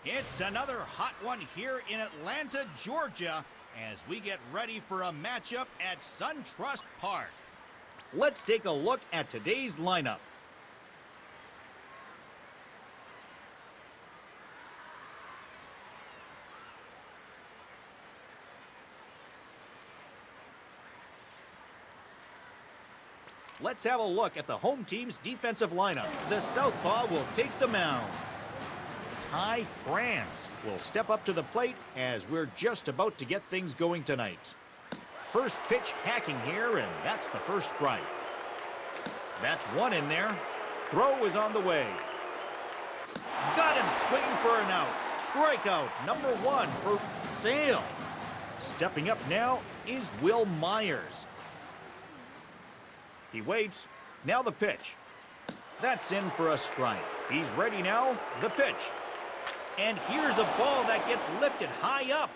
It's another hot one here in Atlanta, Georgia, as we get ready for a matchup at SunTrust Park. Let's take a look at today's lineup. Let's have a look at the home team's defensive lineup. The southpaw will take the mound. Ty France will step up to the plate as we're just about to get things going tonight. First pitch hacking here, and that's the first strike. That's one in there. Throw is on the way. Got him swinging for an out. Strikeout number one for Sale. Stepping up now is Will Myers. He waits. Now the pitch. That's in for a strike. He's ready now. The pitch. And here's a ball that gets lifted high up.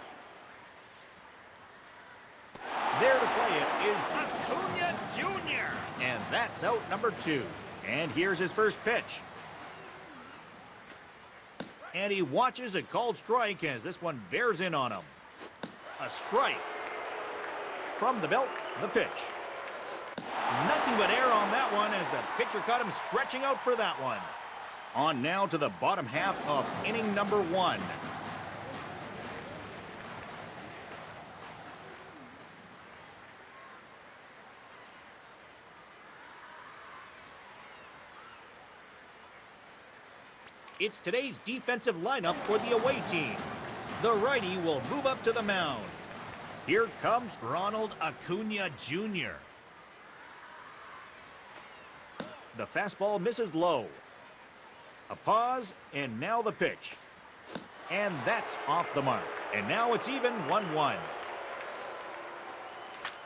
There to play it is Acuna Jr. And that's out number two. And here's his first pitch. And he watches a called strike as this one bears in on him. A strike. From the belt, the pitch. Nothing but air on that one as the pitcher caught him stretching out for that one. On now to the bottom half of inning number one. It's today's defensive lineup for the away team. The righty will move up to the mound. Here comes Ronald Acuna Jr. The fastball misses low. A pause, and now the pitch. And that's off the mark. And now it's even 1-1.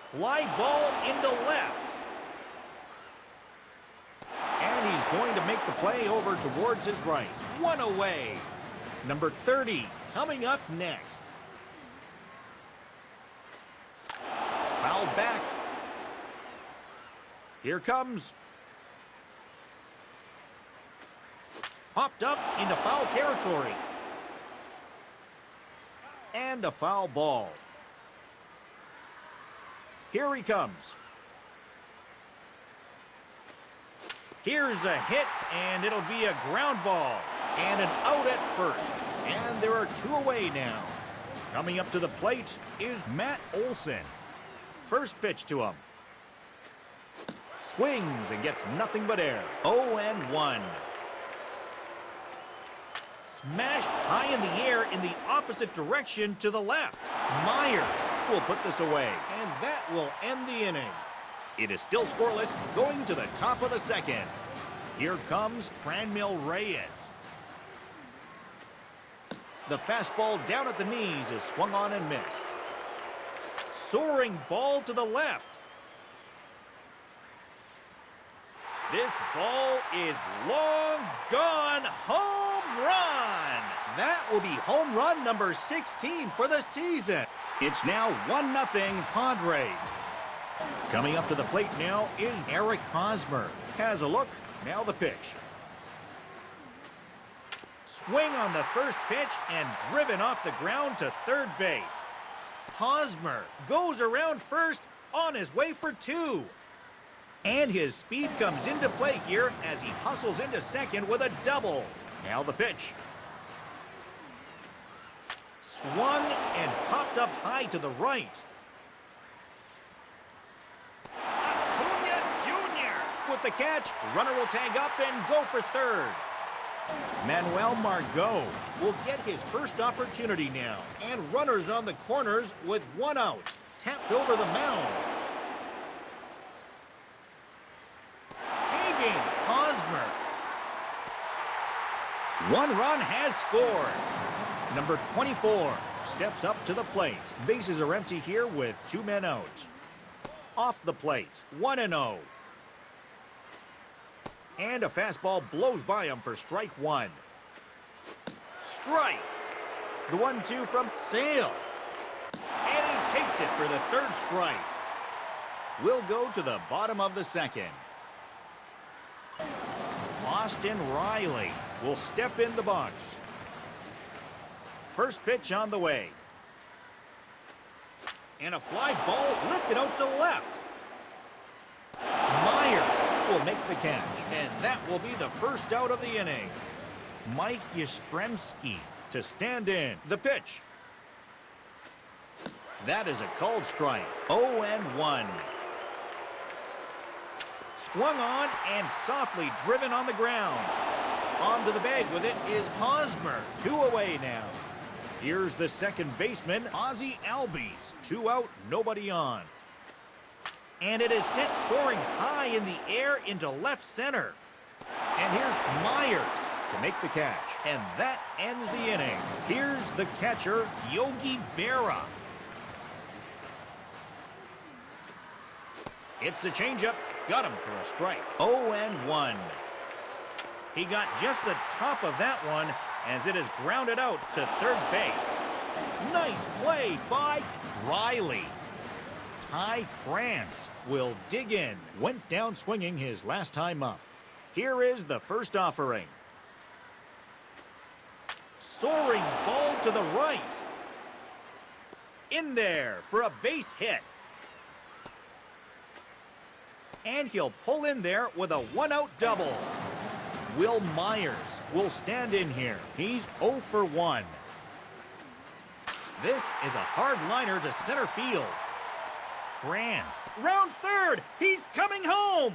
Fly ball into left. And he's going to make the play over towards his right. One away. Number 30 coming up next. Foul back. Here comes. Popped up into foul territory. And a foul ball. Here he comes. Here's a hit, and it'll be a ground ball. And an out at first. And there are two away now. Coming up to the plate is Matt Olson. First pitch to him. Swings and gets nothing but air. 0-1. Smashed high in the air in the opposite direction to the left. Myers will put this away, and that will end the inning. It is still scoreless going to the top of the second. Here comes Franmil Reyes. The fastball down at the knees is swung on and missed. Soaring ball to the left. This ball is long gone. Home run! That will be home run number 16 for the season. It's now 1-0 Padres. Coming up to the plate now is Eric Hosmer. Has a look, now the pitch. Swing on the first pitch and driven off the ground to third base. Hosmer goes around first on his way for two. And his speed comes into play here as he hustles into second with a double. Now the pitch. Swung and popped up high to the right. Acuna Jr. with the catch. Runner will tag up and go for third. Manuel Margot will get his first opportunity now. And runners on the corners with one out. Tapped over the mound. Hosmer. One run has scored. Number 24 steps up to the plate. Bases are empty here with two men out. Off the plate, 1-0. And a fastball blows by him for strike one. Strike. The 1-2 from Sale. And he takes it for the third strike. We'll go to the bottom of the second. Austin Riley will step in the box. First pitch on the way. And a fly ball lifted out to left. Myers will make the catch, and that will be the first out of the inning. Mike Yastrzemski to stand in. The pitch. That is a called strike. 0-1. Swung on and softly driven on the ground. Onto the bag with it is Hosmer. 2 away now. Here's the second baseman, Ozzie Albies. 2 out, nobody on. And it is sent soaring high in the air into left center. And here's Myers to make the catch. And that ends the inning. Here's the catcher, Yogi Berra. It's a changeup. Got him for a strike. 0-1. He got just the top of that one as it is grounded out to third base. Nice play by Riley. Ty France will dig in. Went down swinging his last time up. Here is the first offering. Soaring ball to the right. In there for a base hit. And he'll pull in there with a 1-out double. Will Myers will stand in here. He's 0 for 1. This is a hard liner to center field. France rounds third. He's coming home.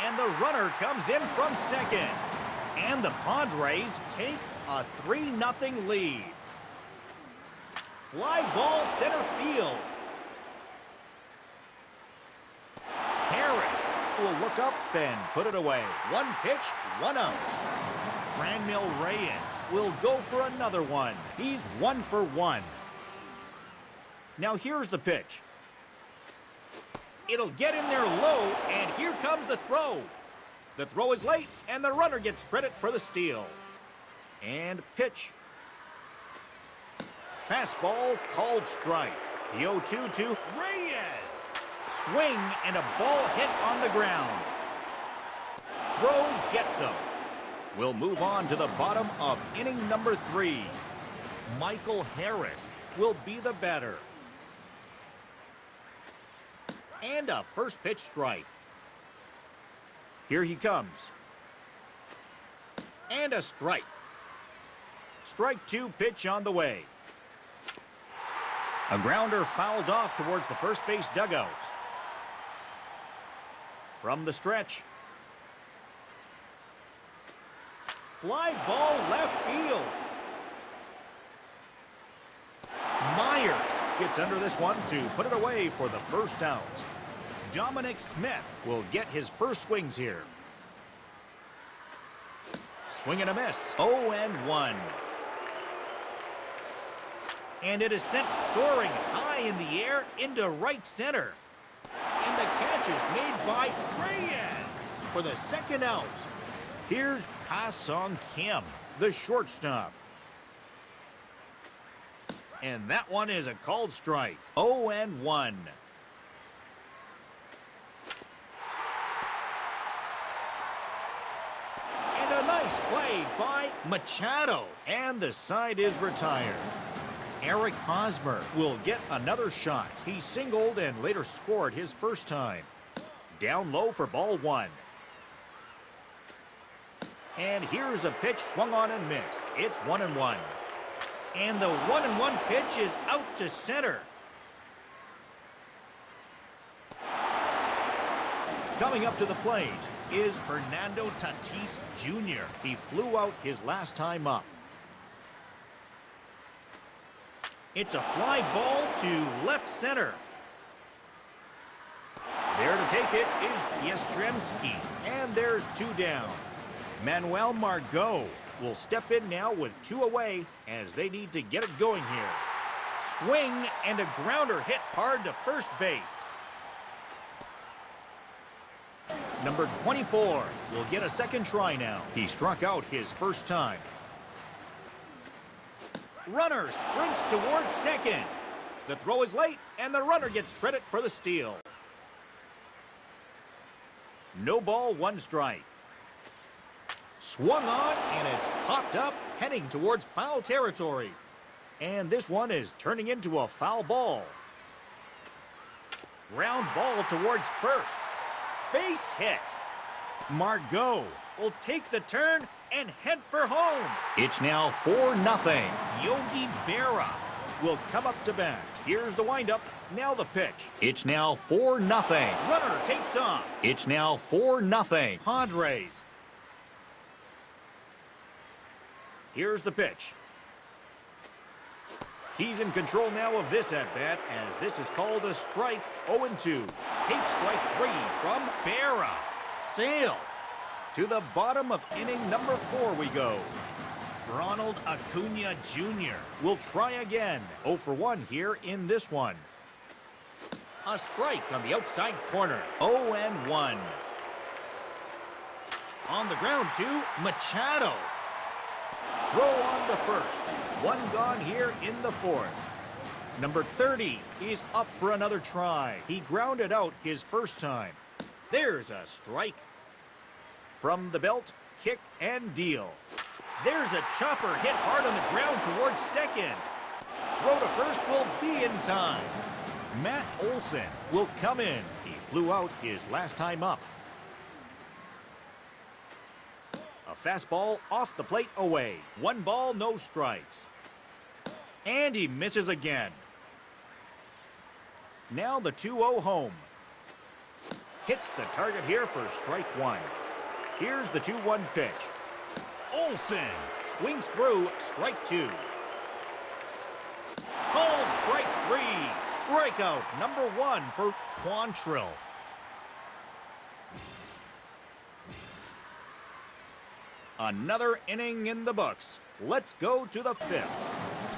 And the runner comes in from second. And the Padres take a 3-0 lead. Fly ball center field. Harris will look up and put it away. 1 pitch, 1 out. Franmil Reyes will go for another one. He's 1 for 1. Now here's the pitch. It'll get in there low, and here comes the throw. The throw is late, and the runner gets credit for the steal. And pitch. Fastball called strike. The 0-2 to Reyes. Swing and a ball hit on the ground. Throw gets him. We'll move on to the bottom of inning number 3. Michael Harris will be the batter. And a first pitch strike. Here he comes. And a strike. Strike 2 pitch on the way. A grounder fouled off towards the first base dugout. From the stretch. Fly ball left field. Myers gets under this one to put it away for the first out. Dominic Smith will get his first swings here. Swing and a miss. 0-1. And it is sent soaring high in the air into right center. And the catch is made by Reyes for the second out. Here's Ha-Sung Kim, the shortstop. And that one is a called strike. 0-1. And a nice play by Machado. And the side is retired. Eric Hosmer will get another shot. He singled and later scored his first time. Down low for ball 1. And here's a pitch swung on and missed. It's 1-1. And the 1-1 pitch is out to center. Coming up to the plate is Fernando Tatis Jr. He flew out his last time up. It's a fly ball to left center. There to take it is Yastrzemski. And there's 2 down. Manuel Margot will step in now with 2 away as they need to get it going here. Swing and a grounder hit hard to first base. Number 24 will get a second try now. He struck out his first time. Runner sprints towards second. The throw is late, and the runner gets credit for the steal. No ball, 1 strike. Swung on, and it's popped up, heading towards foul territory. And this one is turning into a foul ball. Ground ball towards first. Base hit. Margot will take the turn and head for home. It's now 4-0. Yogi Berra will come up to bat. Here's the windup. Now the pitch. It's now 4-0. Runner takes off. It's now 4-0. Padres. Here's the pitch. He's in control now of this at-bat, as this is called a strike. 0-2. Take strike 3 from Berra. Sale. To the bottom of inning number 4 we go. Ronald Acuna Jr. will try again. 0 for 1 here in this one. A strike on the outside corner. 0-1. On the ground to Machado. Throw on to first. One gone here in the 4th. Number 30 is up for another try. He grounded out his first time. There's a strike. From the belt, kick and deal. There's a chopper hit hard on the ground towards second. Throw to first will be in time. Matt Olson will come in. He flew out his last time up. A fastball off the plate away. 1 ball, no strikes. And he misses again. Now the 2-0 home. Hits the target here for strike 1. Here's the 2-1 pitch. Olson swings through strike 2. Called strike 3. Strikeout number 1 for Quantrill. Another inning in the books. Let's go to the 5th.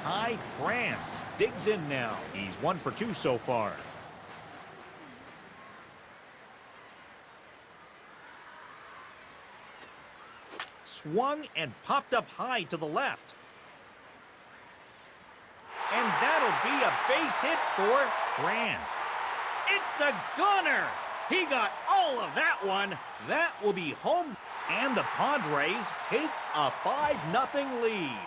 Ty France digs in now. He's 1 for 2 so far. Swung and popped up high to the left. And that'll be a base hit for France. It's a gunner. He got all of that one. That will be home. And the Padres take a 5-0 lead.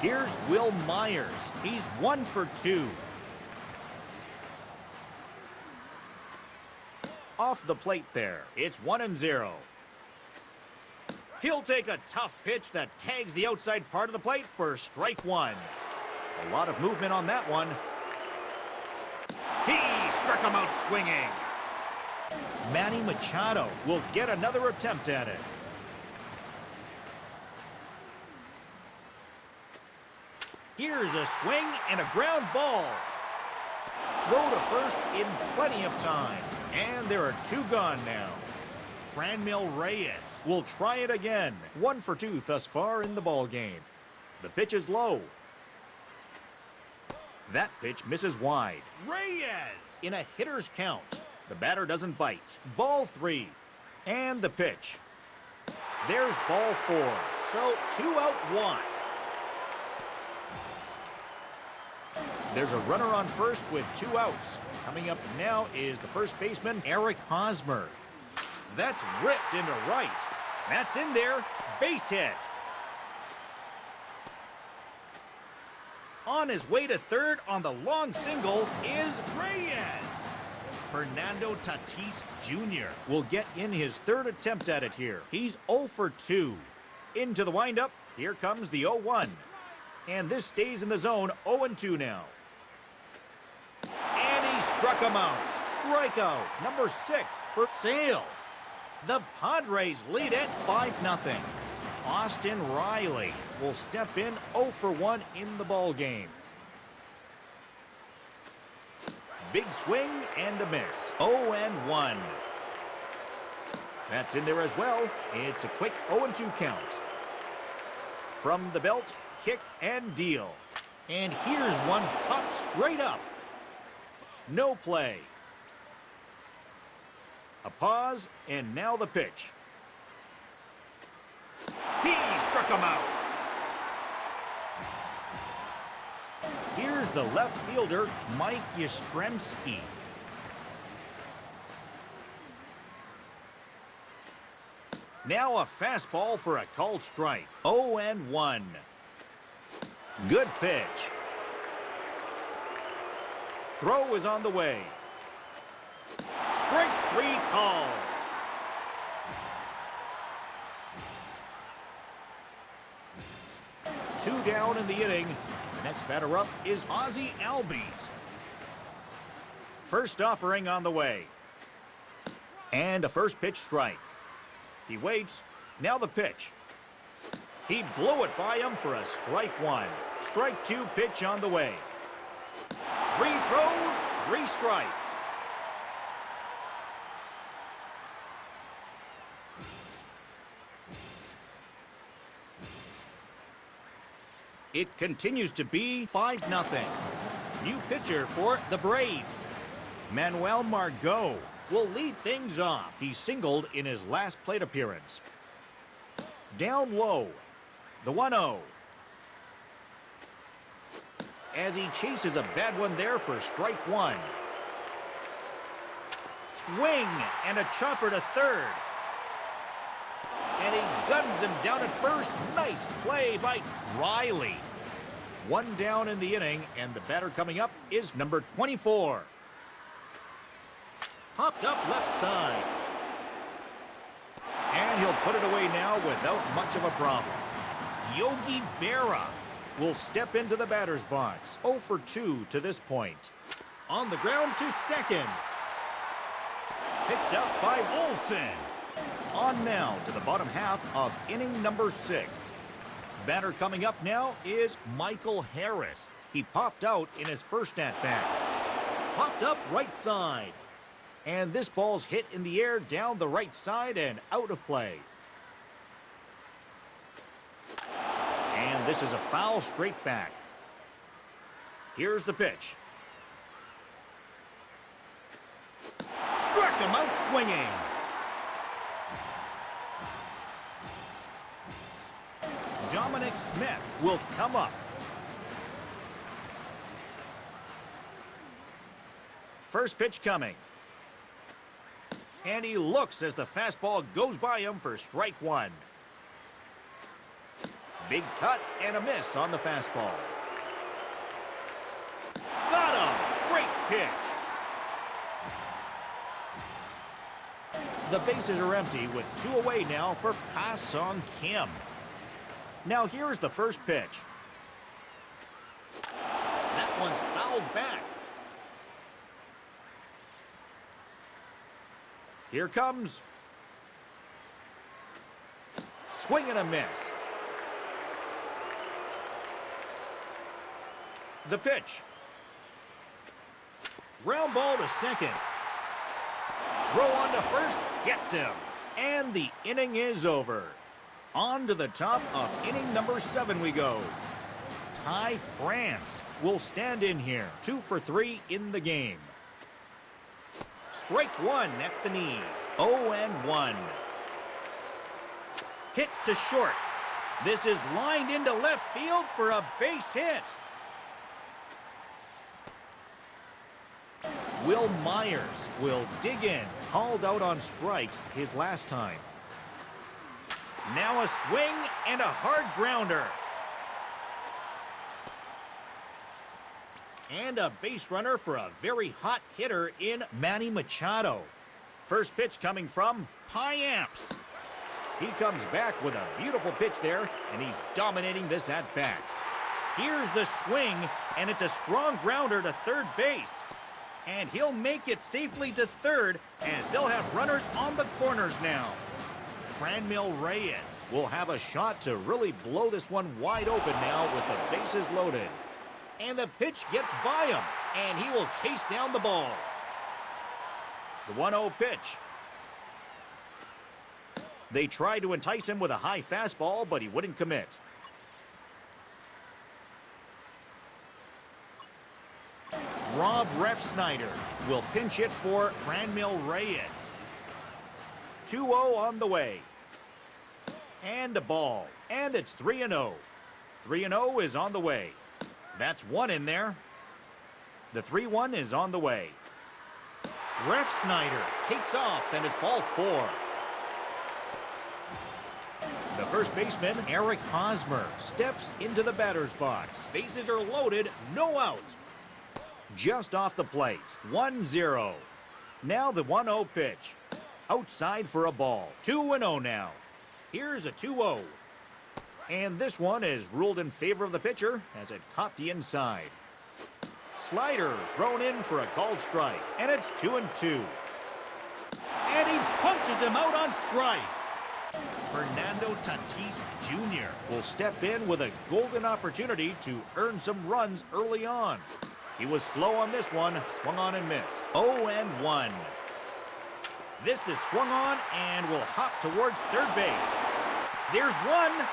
Here's Will Myers. He's 1 for 2. Off the plate there. It's 1-0. He'll take a tough pitch that tags the outside part of the plate for strike 1. A lot of movement on that one. He struck him out swinging. Manny Machado will get another attempt at it. Here's a swing and a ground ball. Throw to first in plenty of time. And there are 2 gone now. Franmil Reyes will try it again. 1 for 2 thus far in the ball game. The pitch is low. That pitch misses wide. Reyes in a hitter's count. The batter doesn't bite. Ball 3. And the pitch. There's ball 4. So 2 out, 1. There's a runner on first with 2 outs. Coming up now is the first baseman, Eric Hosmer. That's ripped into right. That's in there. Base hit. On his way to third on the long single is Reyes. Fernando Tatis Jr. will get in his 3rd attempt at it here. He's 0 for 2. Into the windup. Here comes the 0-1. And this stays in the zone. 0-2 now. And he struck him out. Strikeout number 6 for Sale. The Padres lead it 5-0. Austin Riley will step in 0 for 1 in the ball game. Big swing and a miss. 0-1. That's in there as well. It's a quick 0-2 count. From the belt, kick and deal. And here's one popped straight up. No play. A pause, and now the pitch. He struck him out. Here's the left fielder, Mike Yastrzemski. Now a fastball for a called strike. 0-1. Good pitch. Throw is on the way. Strike three call. Two down in the inning. The next batter up is Ozzie Albies. First offering on the way. And a first pitch strike. He waits. Now the pitch. He blew it by him for a strike one. Strike two pitch on the way. Three throws, three strikes. It continues to be 5-0. New pitcher for the Braves. Manuel Margot will lead things off. He singled in his last plate appearance. Down low, the 1-0. As he chases a bad one there for strike one. Swing and a chopper to third. And he guns him down at first. Nice play by Riley. One down in the inning, and the batter coming up is number 24. Popped up left side. And he'll put it away now without much of a problem. Yogi Berra will step into the batter's box. 0 for 2 to this point. On the ground to second. Picked up by Olsen. On now to the bottom half of inning number 6. Batter coming up now is Michael Harris. He popped out in his first at-bat. Popped up right side. And this ball's hit in the air down the right side and out of play. And this is a foul straight back. Here's the pitch. Struck him out swinging. Dominic Smith will come up. First pitch coming. And he looks as the fastball goes by him for strike one. Big cut and a miss on the fastball. Got him! Great pitch. The bases are empty with 2 away now for Pa-Sung Kim. Now here's the first pitch. That one's fouled back. Here comes. Swing and a miss. The pitch. Ground ball to second. Throw on to first. Gets him. And the inning is over. On to the top of inning number 7 we go. Ty France will stand in here. 2 for 3 in the game. Strike one at the knees. 0-1. Hit to short. This is lined into left field for a base hit. Will Myers will dig in. Called out on strikes his last time. Now a swing and a hard grounder. And a base runner for a very hot hitter in Manny Machado. First pitch coming from Piamps. He comes back with a beautiful pitch there, and he's dominating this at-bat. Here's the swing, and it's a strong grounder to third base. And he'll make it safely to third, as they'll have runners on the corners now. Franmil Reyes will have a shot to really blow this one wide open now with the bases loaded. And the pitch gets by him, and he will chase down the ball. The 1-0 pitch. They tried to entice him with a high fastball, but he wouldn't commit. Rob Refsnyder will pinch hit for Franmil Reyes. 2-0 on the way. And a ball. And it's 3-0. 3-0 is on the way. That's one in there. The 3-1 is on the way. Refsnyder takes off, and it's ball 4. The first baseman, Eric Hosmer, steps into the batter's box. Bases are loaded, no out. Just off the plate, 1-0. Now the 1-0 pitch. Outside for a ball, 2-0 now. Here's a 2-0. And this one is ruled in favor of the pitcher as it caught the inside. Slider thrown in for a called strike, and it's 2-2. And he punches him out on strikes. Fernando Tatis Jr. will step in with a golden opportunity to earn some runs early on. He was slow on this one, swung on and missed. 0-1. This is swung on and will hop towards third base. There's one,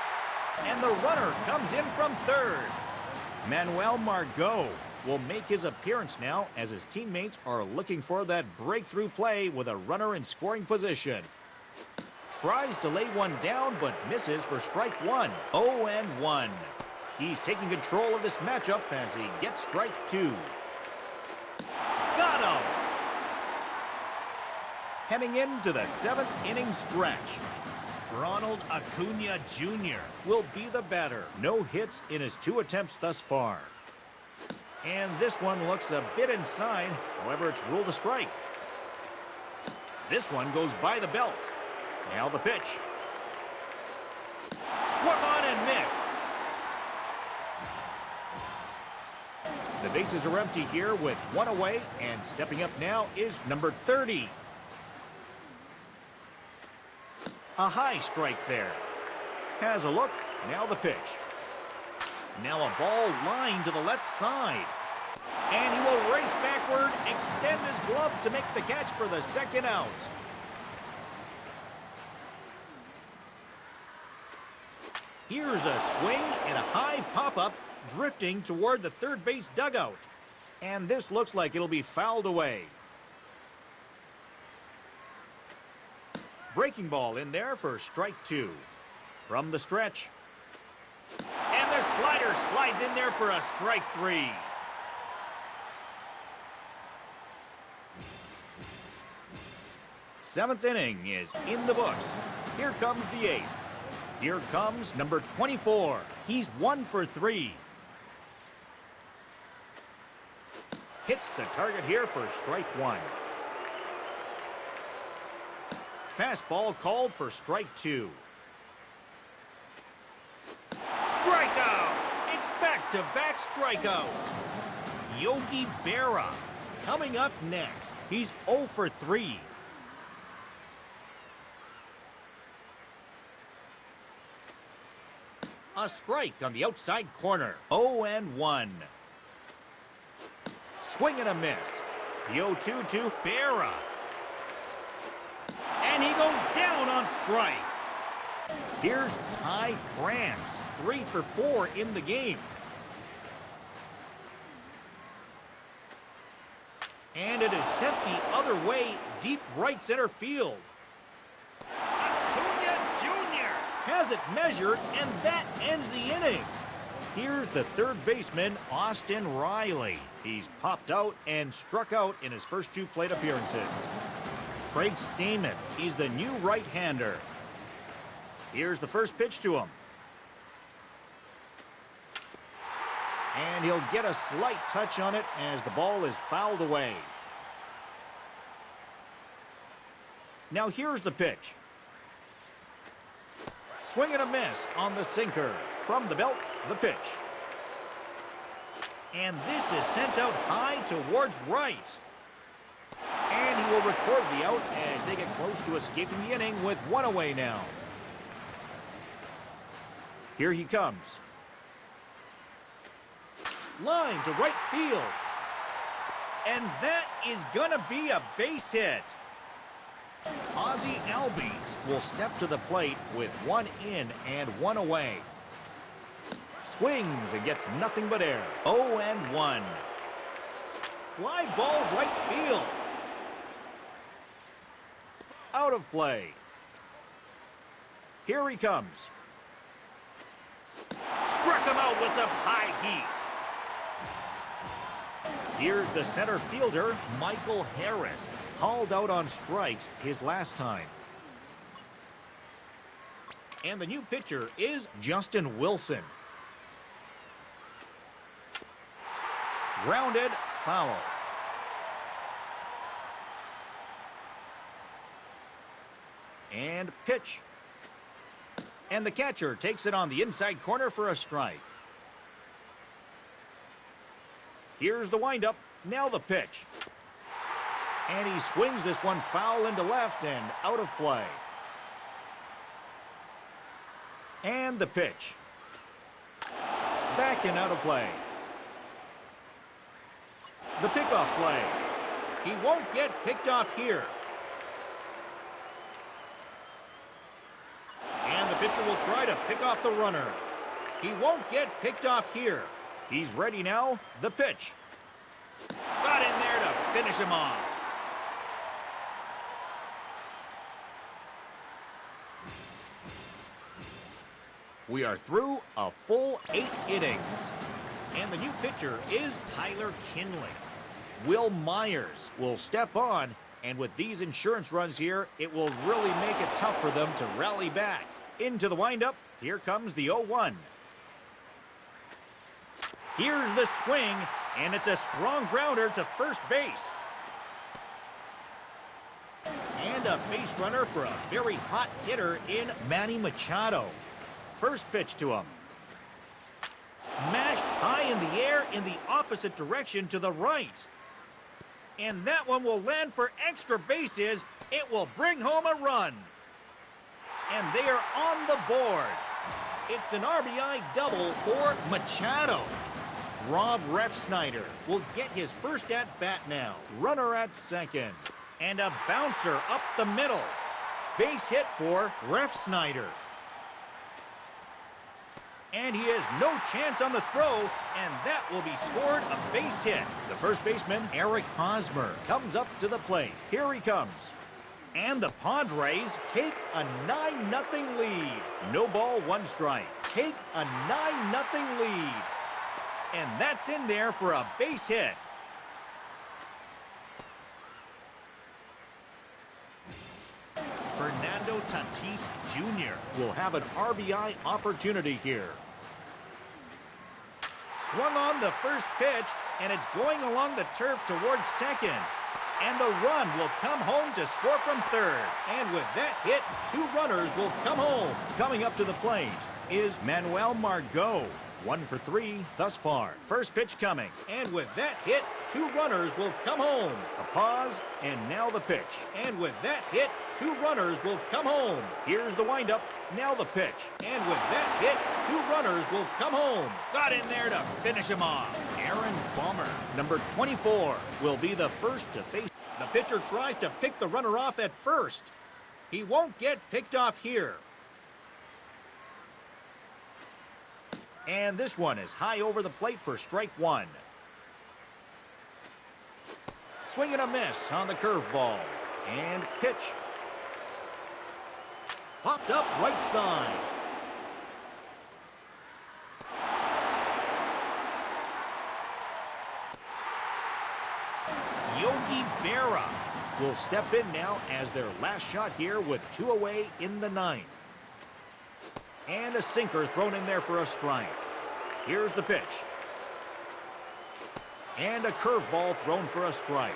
and the runner comes in from third. Manuel Margot will make his appearance now as his teammates are looking for that breakthrough play with a runner in scoring position. Tries to lay one down, but misses for strike one. 0-1. He's taking control of this matchup as he gets strike two. Got him! Heading into the 7th inning stretch. Ronald Acuna Jr. will be the batter. No hits in his 2 attempts thus far. And this one looks a bit inside, however it's ruled a strike. This one goes by the belt. Now the pitch. Swung on and missed. The bases are empty here with one away, and stepping up now is number 30. A high strike there. Has a look, now the pitch. Now a ball lined to the left side. And he will race backward, extend his glove to make the catch for the second out. Here's a swing and a high pop-up drifting toward the third base dugout. And this looks like it'll be fouled away. Breaking ball in there for strike two. From the stretch. And the slider slides in there for a strike three. Seventh inning is in the books. Here comes the 8th. Here comes number 24. He's 1 for 3. Hits the target here for strike one. Fastball called for strike two. Strikeouts! It's back-to-back strikeouts. Yogi Berra coming up next. He's 0 for 3. A strike on the outside corner. 0-1. Swing and a miss. The 0-2 to Berra. And he goes down on strikes. Here's Ty France, 3 for 4 in the game. And it is sent the other way, deep right center field. Acuna Jr. has it measured, and that ends the inning. Here's the third baseman, Austin Riley. He's popped out and struck out in his first 2 plate appearances. Craig Stammen is the new right-hander. Here's the first pitch to him. And he'll get a slight touch on it as the ball is fouled away. Now here's the pitch. Swing and a miss on the sinker. From the belt, the pitch. And this is sent out high towards right. And he will record the out as they get close to escaping the inning with 1 away now. Here he comes. Line to right field. And that is gonna be a base hit. Ozzie Albies will step to the plate with 1 in and 1 away. Swings and gets nothing but air. 0-1. Fly ball right field. Out of play. Here he comes. Struck him out with some high heat. Here's the center fielder, Michael Harris, called out on strikes his last time. And the new pitcher is Justin Wilson. Grounded, foul. And pitch. And the catcher takes it on the inside corner for a strike. Here's the windup. Now the pitch. And he swings this one foul into left and out of play. And the pitch. Back and out of play. The pickoff play. He won't get picked off here. And the pitcher will try to pick off the runner. He won't get picked off here. He's ready now. The pitch. Got in there to finish him off. We are through a full 8 innings. And the new pitcher is Tyler Kinley. Will Myers will step on, and with these insurance runs here, it will really make it tough for them to rally back. Into the windup, here comes the 0-1. Here's the swing, and it's a strong grounder to first base. And a base runner for a very hot hitter in Manny Machado. First pitch to him. Smashed high in the air in the opposite direction to the right. And that one will land for extra bases. It will bring home a run. And they are on the board. It's an RBI double for Machado. Rob Refsnyder will get his first at-bat now. Runner at second. And a bouncer up the middle. Base hit for Refsnyder. And he has no chance on the throw, and that will be scored a base hit. The first baseman, Eric Hosmer, comes up to the plate. Here he comes. And the Padres take a 9-0 lead. No ball, 1 strike. Take a 9-0 lead. And that's in there for a base hit. Fernando Tatis Jr. will have an RBI opportunity here. Swung on the first pitch, and it's going along the turf towards second. And the run will come home to score from third. And with that hit, 2 runners will come home. Coming up to the plate is Manuel Margot. 1 for 3 thus far. First pitch coming. And with that hit, 2 runners will come home. A pause, and now the pitch. And with that hit, 2 runners will come home. Here's the windup. Now the pitch. And with that hit, 2 runners will come home. Got in there to finish him off. Aaron Bummer, number 24, will be the first to face. The pitcher tries to pick the runner off at first. He won't get picked off here. And this one is high over the plate for strike 1. Swing and a miss on the curveball. And pitch. Popped up right side. Yogi Berra will step in now as their last shot here with 2 away in the 9th. And a sinker thrown in there for a strike. Here's the pitch. And a curveball thrown for a strike.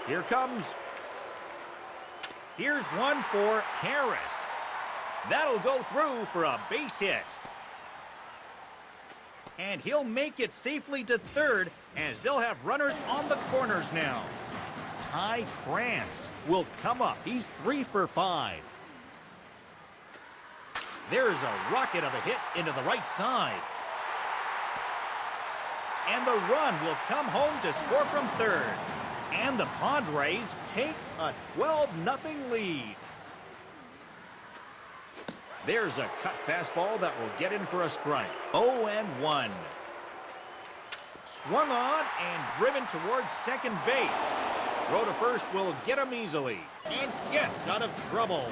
Here comes. Here's one for Harris. That'll go through for a base hit. And he'll make it safely to third as they'll have runners on the corners now. Ty France will come up. He's 3 for 5. There's a rocket of a hit into the right side. And the run will come home to score from third. And the Padres take a 12-0 lead. There's a cut fastball that will get in for a strike. 0-1. Swung on and driven towards second base. Throw to first will get him easily. And gets out of trouble.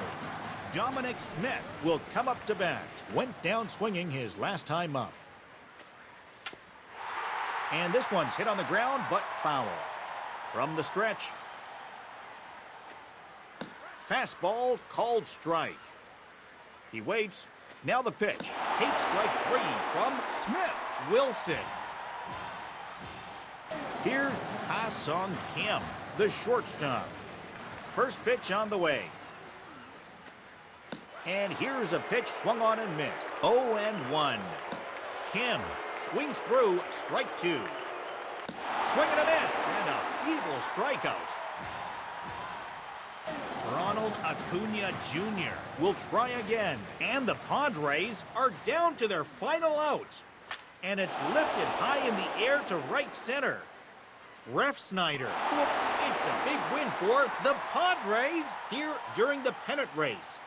Dominic Smith will come up to bat. Went down swinging his last time up. And this one's hit on the ground, but foul. From the stretch. Fastball called strike. He waits, Now the pitch. Take strike 3 from Smith. Wilson. Here's Ha-Sung Kim, the shortstop. First pitch on the way. And here's a pitch swung on and missed. 0-1. Kim swings through strike 2. Swing and a miss, and a feeble strikeout. Ronald Acuna Jr. will try again, and the Padres are down to their final out. And it's lifted high in the air to right center. Ref Snyder. It's a big win for the Padres here during the pennant race.